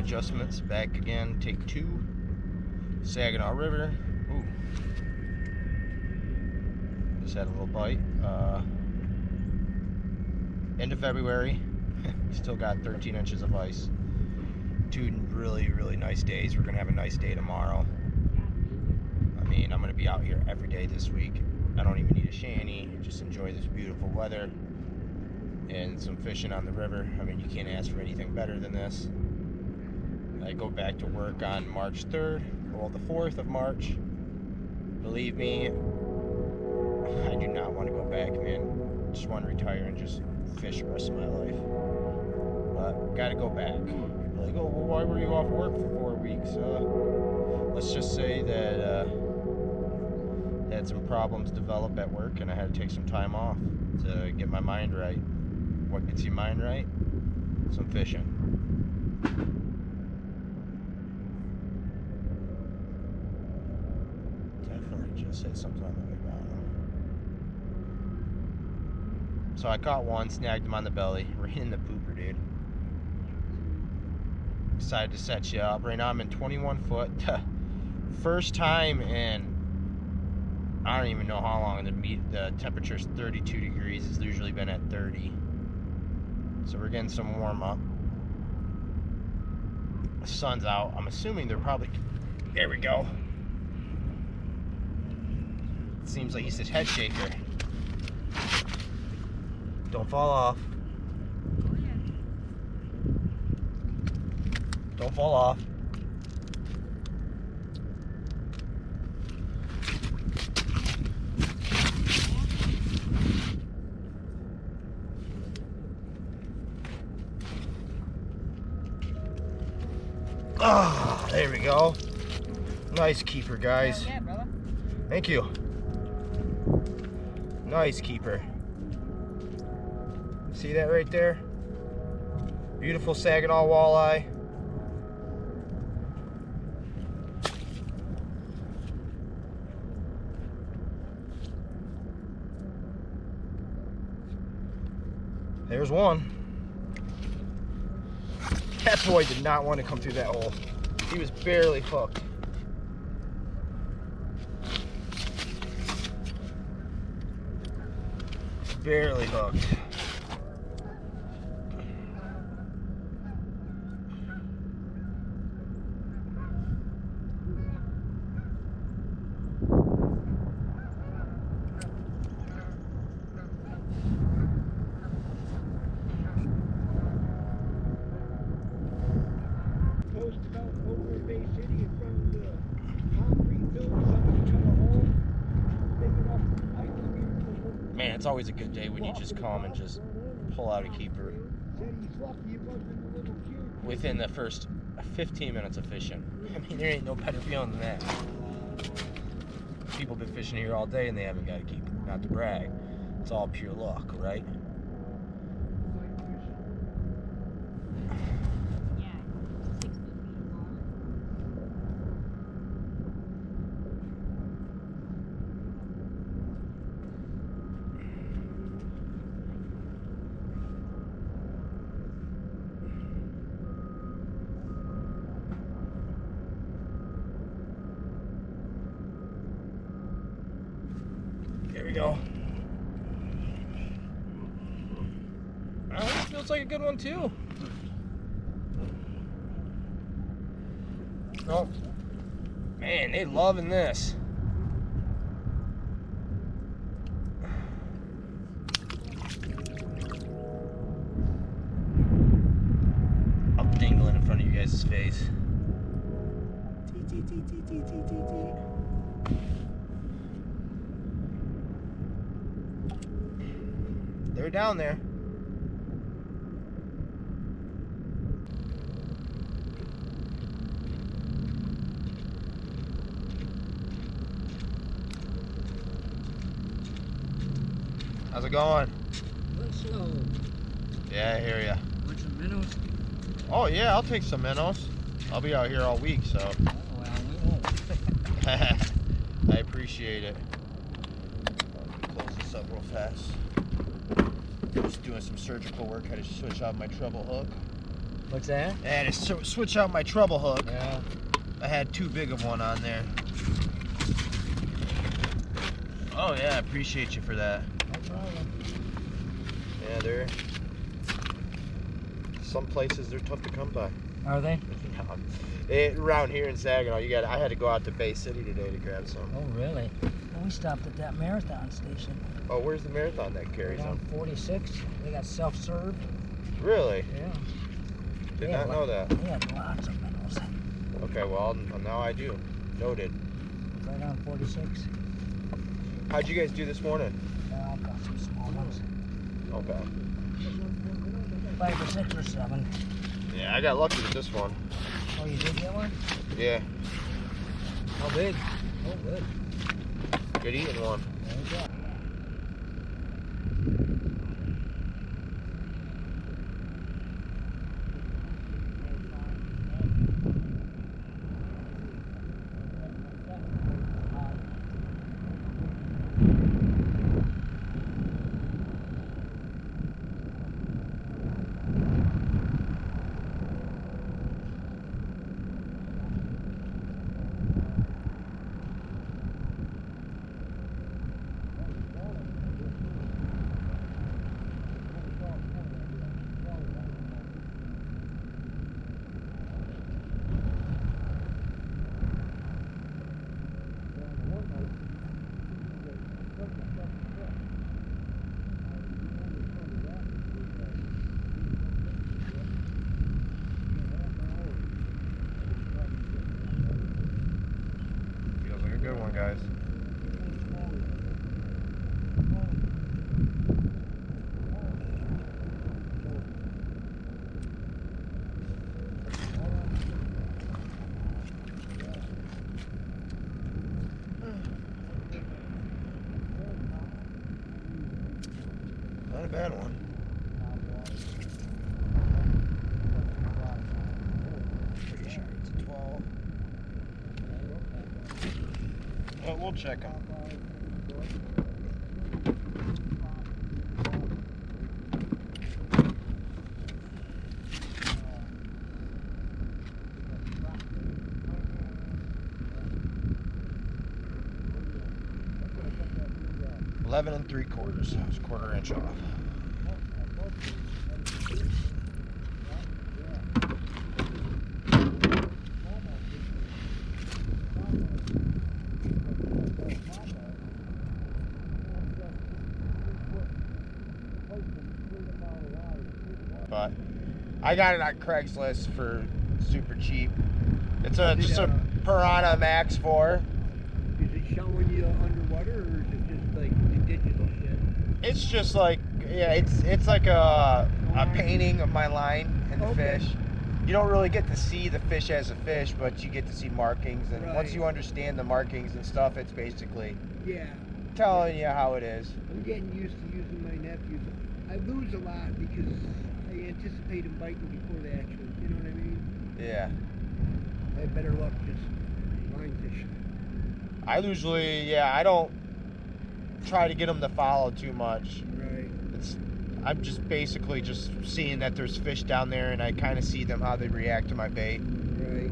adjustments, back again, take 2, Saginaw River. Ooh. Just had a little bite. End of February, still got 13 inches of ice. 2 really, really nice days. We're gonna have a nice day tomorrow. I mean, I'm gonna be out here every day this week. I don't even need a shanty, just enjoy this beautiful weather and some fishing on the river. I mean, you can't ask for anything better than this. I go back to work on March 3rd, well, the 4th of March. Believe me, I do not want to go back, man. Just want to retire and just fish the rest of my life. But gotta go back. People are like, oh, well, why were you off work for 4 weeks? Let's just say that had some problems develop at work, and I had to take some time off to get my mind right. What gets your mind right? Some fishing. Definitely just hit something on the way bottom. So I caught one, snagged him on the belly, right in the pooper, dude. Decided to set you up. Right now I'm in 21 foot. First time in, I don't even know how long. The temperature's 32 degrees. It's usually been at 30. So we're getting some warm up. The sun's out. I'm assuming they're probably... There we go. Seems like he's a head shaker. Don't fall off. Don't fall off. Ah, there we go. Nice keeper, guys. Yeah, brother. Thank you. Nice keeper. See that right there? Beautiful Saginaw walleye. There's one. That boy did not want to come through that hole. He was barely hooked. Barely hooked. Man, it's always a good day when you just come and just pull out a keeper within the first 15 minutes of fishing. I mean, there ain't no better feeling than that. People been fishing here all day and they haven't got a keeper. Not to brag. It's all pure luck, right? There we go. Oh, this feels like a good one too. Oh, man, they loving this. I'm dingling in front of you guys' face. They're down there. How's it going? Real slow. Yeah, I hear ya. Want some minnows? Oh yeah, I'll take some minnows. I'll be out here all week, so. Oh, well, we won't. I appreciate it. Close this up real fast. Just doing some surgical work. Had to switch out my treble hook. What's that? I had to switch out my treble hook. Yeah. I had too big of one on there. Oh yeah, I appreciate you for that. No problem. Yeah, they're some places they're tough to come by. Are they? Around here in Saginaw, I had to go out to Bay City today to grab some. Oh, really? Well, we stopped at that marathon station. Oh, where's the marathon that carries Around them? 46. They got self-serve. Really? Yeah. Did not know that. They had lots of minnows. Okay, well now I do. Noted. Right on 46. How'd you guys do this morning? I got some small ones. Okay. 5 or 6 or 7. Yeah, I got lucky with this one. Oh, you did get one? Yeah, How big? Oh, good. good eating one. There you go. Feels like a good one, guys. Not a bad one. Pretty sure it's a 12. Well, we'll check them. $11 3/4. That was a 1/4 inch off. But I got it on Craigslist for super cheap. It's just a Piranha Max 4. Is it showing you underwater, or is it just like the digital shit? It's just like, yeah, it's like a painting of my line and the Okay. fish. You don't really get to see the fish as a fish, but you get to see markings. And once Right. you understand the markings and stuff, it's basically Yeah. telling you how it is. I'm getting used to using my nephews. I lose a lot because I anticipate them biting before they actually, you know what I mean? Yeah. I have better luck just line fishing. I usually, I don't try to get them to follow too much. Right. I'm just basically just seeing that there's fish down there, and I kind of see them how they react to my bait. Right.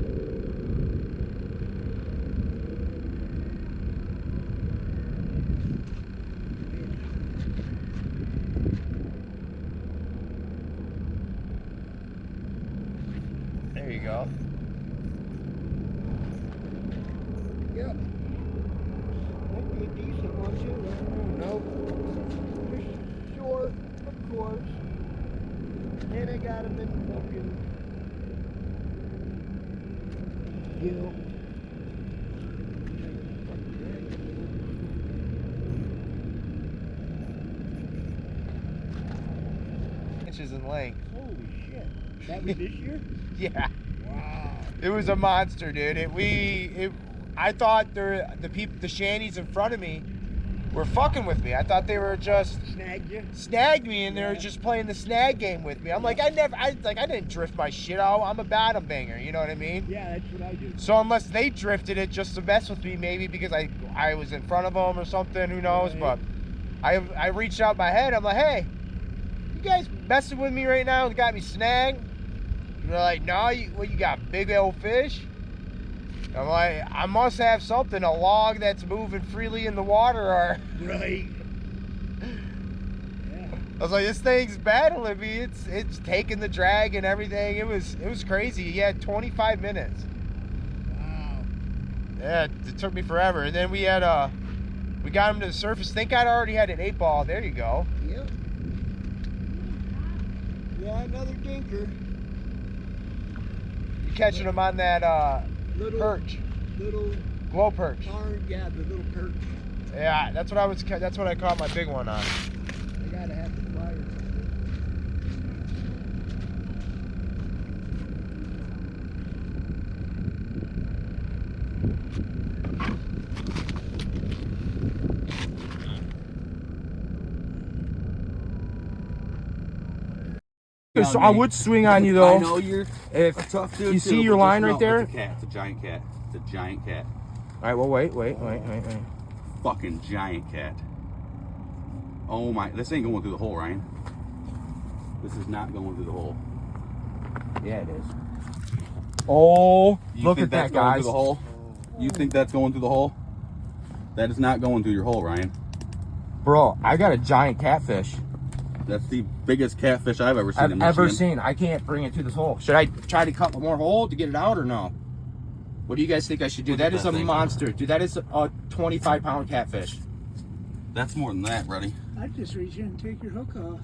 There you go. Yep. Might be a decent one too. I don't know. Just short, of course. And I got him in fucking gill. Inches in length. Holy shit. That was this year? Yeah. Wow. It was a monster, dude. I thought the shanties in front of me were fucking with me. I thought they were just Snagged you? me, and they were just playing the snag game with me. I'm like, I didn't drift my shit out. I'm a bottom banger, you know what I mean? Yeah, that's what I do. So unless they drifted it just to mess with me, maybe because I was in front of them or something, who knows? Right. But I reached out my head. I'm like, hey, you guys messing with me right now? Got me snagged? And they're like, no, what, you got big old fish? I'm like, I must have something, a log that's moving freely in the water, or... Right. Yeah. I was like, this thing's battling me. It's taking the drag and everything. It was crazy. He had 25 minutes. Wow. Yeah, it took me forever. And then we got him to the surface. Think I'd already had an 8-ball. There you go. Yep. Yeah, another dinker. You catching him on that Little perch, Little glow perch. orange, yeah, the little perch. Yeah, that's what I caught my big one on. I gotta have the flyer. So I would swing on you though. I know you're If a tough dude. you too, see but your just line know right there. It's a cat. It's a giant cat. It's a giant cat. All right, well, wait. Fucking giant cat. Oh my! This ain't going through the hole, Ryan. This is not going through the hole. Yeah, it is. Oh, You look think at that's that, going guys. through the hole? You think that's going through the hole? That is not going through your hole, Ryan. Bro, I got a giant catfish. That's the biggest catfish I've ever seen. I've in ever Michigan. seen. I can't bring it to this hole. Should I try to cut one more hole to get it out or no? What do you guys think I should do? Look at That is that a thing. monster. Dude, that is a 25-pound catfish. That's more than that, buddy. I'd just reach in and take your hook off.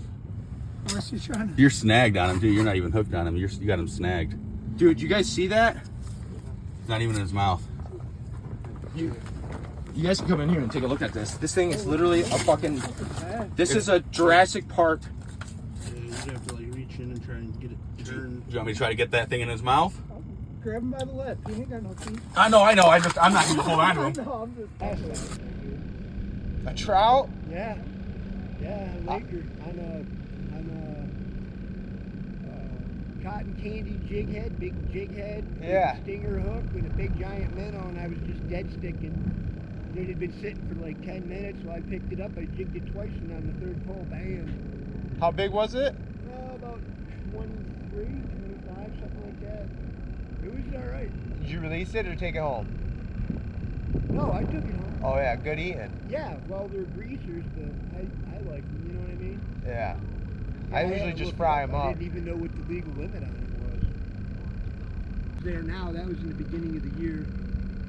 Unless you're trying to. You're snagged on him, dude. You're not even hooked on him. You got him snagged. Dude, you guys see that? It's not even in his mouth. You guys can come in here and take a look at this. This thing is literally a fucking... This is a Jurassic Park. Yeah, you'd have to like reach in and try and get it turned. Do you want me to try to get that thing in his mouth? Grab him by the lip. He ain't got no teeth. I know. I'm not going to hold on to him. No, I'm just passing. A trout? Yeah. Yeah, Laker on a cotton candy jig head, big jig head. with Yeah. a stinger hook with a big giant minnow, and I was just dead sticking. It had been sitting for like 10 minutes, so I picked it up. I jigged it twice, and on the third pull, bam. How big was it? About 23, 25, something like that. It was all right. Did you release it or take it home? No, I took it home. Oh yeah, good eating. Yeah, well, they're greasers, but I like them, you know what I mean? Yeah. Yeah, I had usually to just look fry it 'em I up. didn't even know what the legal limit on it was. There now, that was in the beginning of the year.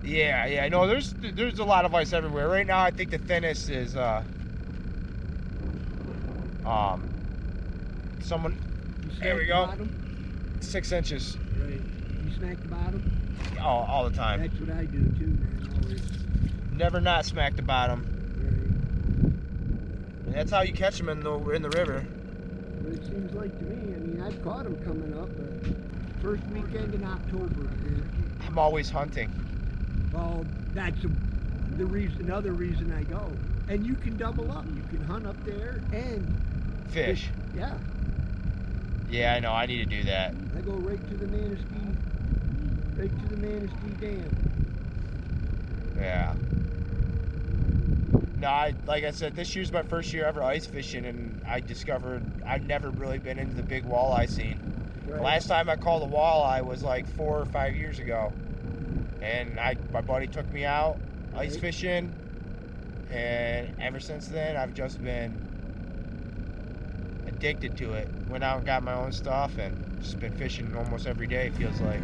Yeah. No, there's a lot of ice everywhere. Right now, I think the thinnest is someone. You There smack we the go. bottom? 6 inches. Right. You smack the bottom? All the time. That's what I do too, man, always. Never not smack the bottom. Right. And that's how you catch them in the river. But it seems like to me, I mean, I've caught them coming up, first weekend in October. Yeah. I'm always hunting. Well, that's another reason I go. And you can double up. You can hunt up there and Fish. Yeah. Yeah, I know. I need to do that. I go right to the Manistee Dam. Yeah. No, like I said, this year's my first year ever ice fishing, and I discovered I've never really been into the big walleye scene. Right. Last time I called a walleye was like 4 or 5 years ago, and my buddy took me out ice fishing, and ever since then I've just been addicted to it. Went out and got my own stuff, and just been fishing almost every day. It feels like.